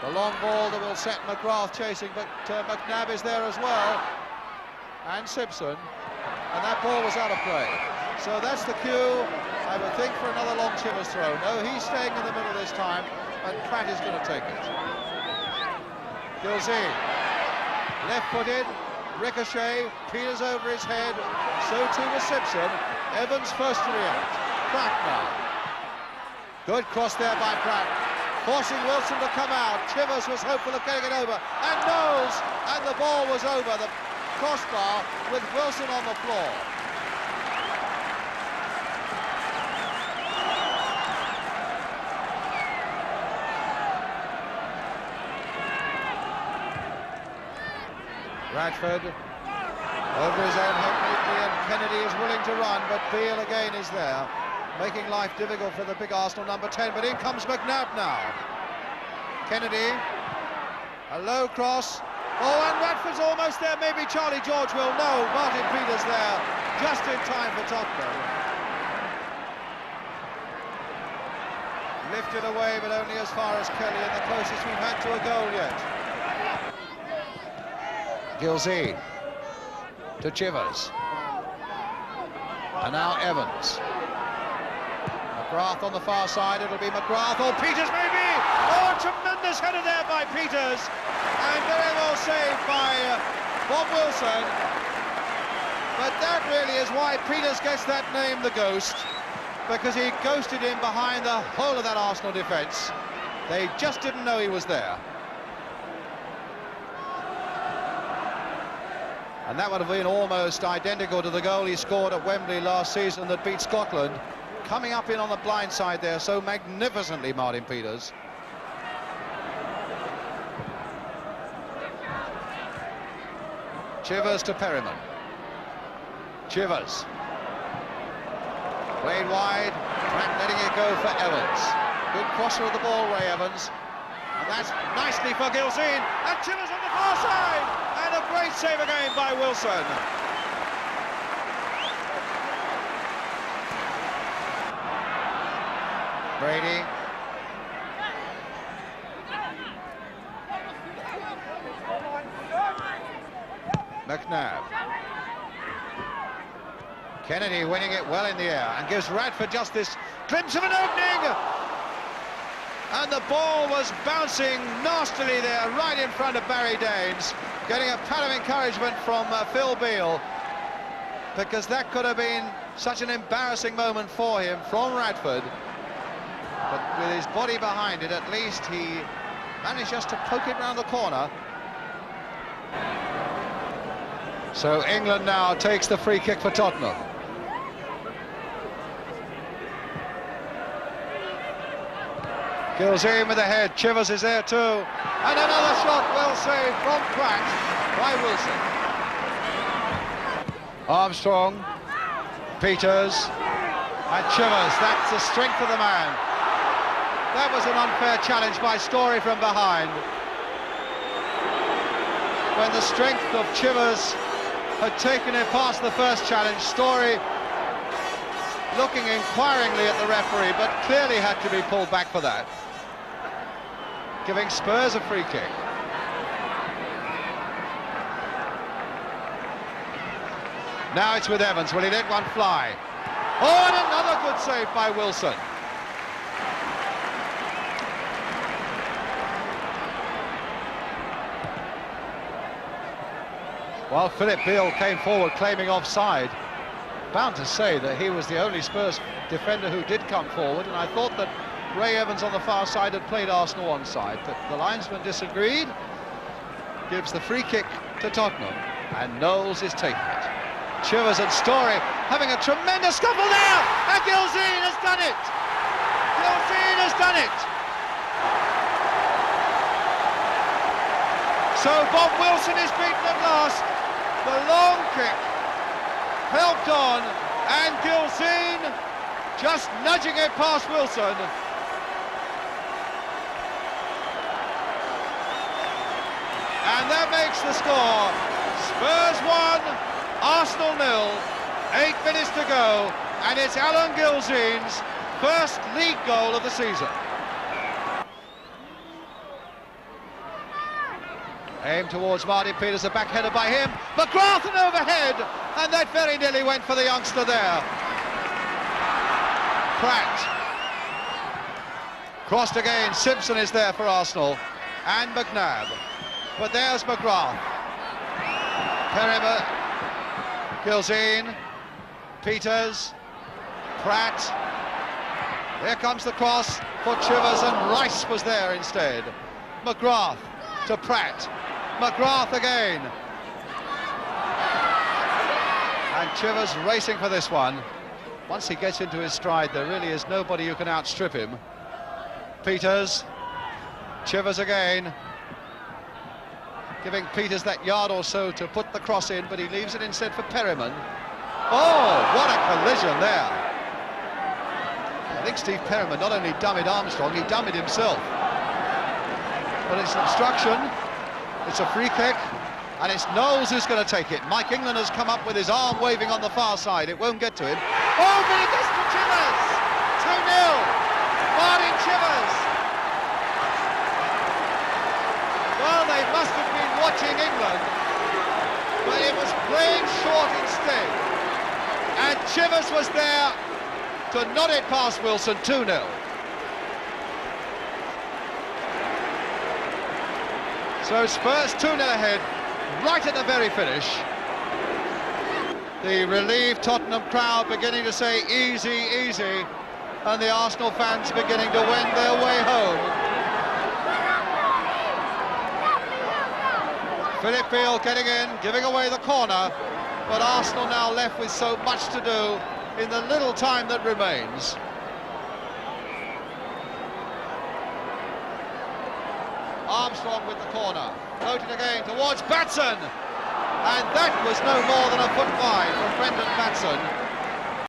The long ball that will set McGrath chasing, but McNabb is there as well, and Simpson, and that ball was out of play. So that's the cue, I would think, for another long Chivers throw. No, he's staying in the middle this time, and Pratt is going to take it. Gilzean, left-footed, ricochet, Peters over his head, so too was Simpson. Evans first to react. Pratt now. Good cross there by Pratt, forcing Wilson to come out. Chivers was hopeful of getting it over, and Knowles, and the ball was over the crossbar with Wilson on the floor. Radford over his own head neatly, and Kennedy is willing to run, but Beale again is there, making life difficult for the big Arsenal number 10, but in comes McNabb now. Kennedy, a low cross, oh, and Radford's almost there, maybe Charlie George will, no, Martin Peters there, just in time for Tottenham. Lifted away, but only as far as Kelly, and the closest we've had to a goal yet. Gilzean to Chivers, and now Evans. McGrath on the far side, it'll be McGrath, or Peters maybe! Oh, tremendous header there by Peters, and very well saved by Bob Wilson. But that really is why Peters gets that name, the Ghost, because he ghosted him behind the whole of that Arsenal defence. They just didn't know he was there. And that would have been almost identical to the goal he scored at Wembley last season that beat Scotland. Coming up in on the blind side there so magnificently, Martin Peters. Chivers to Perryman. Chivers. Played wide, Pratt letting it go for Evans. Good crosser of the ball, Ray Evans. And that's nicely for Gilzean, and Chivers on the far side! And a great save again by Wilson. Brady. McNabb. Kennedy winning it well in the air and gives Radford just this glimpse of an opening. And the ball was bouncing nastily there, right in front of Barry Daines, getting a pat of encouragement from Phil Beale, because that could have been such an embarrassing moment for him from Radford. But with his body behind it, at least he managed just to poke it round the corner. So England now takes the free kick for Tottenham. Gilzean with the head, Chivers is there too, and another shot well saved from Pratt by Wilson. Armstrong, Peters, and Chivers, that's the strength of the man. That was an unfair challenge by Story from behind. When the strength of Chivers had taken him past the first challenge, Story looking inquiringly at the referee, but clearly had to be pulled back for that, giving Spurs a free kick. Now it's with Evans, will he let one fly? Oh, and another good save by Wilson. While Philip Beale came forward claiming offside, bound to say that he was the only Spurs defender who did come forward, and I thought that Ray Evans on the far side had played Arsenal onside, but the linesman disagreed, gives the free kick to Tottenham, and Knowles is taking it. Chivers and Story having a tremendous scuffle there, and Gilzean has done it! Gilzean has done it! So Bob Wilson is beaten at last. The long kick helped on, and Gilzean just nudging it past Wilson. And that makes the score. Spurs 1, Arsenal 0, 8 minutes to go, and it's Alan Gilzean's first league goal of the season. Aim towards Martin Peters, a backheader by him. McGrath an overhead, and that very nearly went for the youngster there. Pratt. Crossed again, Simpson is there for Arsenal, and McNabb. But there's McGrath. Perriman, Gilzine, Peters, Pratt. Here comes the cross for Chivers, and Rice was there instead. McGrath to Pratt. McGrath again. And Chivers racing for this one. Once he gets into his stride, there really is nobody who can outstrip him. Peters. Chivers again. Giving Peters that yard or so to put the cross in, but he leaves it instead for Perriman. Oh, what a collision there. I think Steve Perriman not only dummied Armstrong, he dummied himself. But it's an obstruction, it's a free kick, and it's Knowles who's going to take it. Mike England has come up with his arm waving on the far side. It won't get to him. Oh, but it gets to Chivers! 2-0. Martin Chivers. Well, they must have been watching England, but it was playing short instead. And Chivers was there to nod it past Wilson. 2-0. So Spurs 2-0 ahead, right at the very finish. The relieved Tottenham crowd beginning to say easy, easy, and the Arsenal fans beginning to wend their way home. Philip Beale getting in, giving away the corner, but Arsenal now left with so much to do in the little time that remains. Armstrong with the corner, floated again towards Batson, and that was no more than a foot wide from Brendan Batson.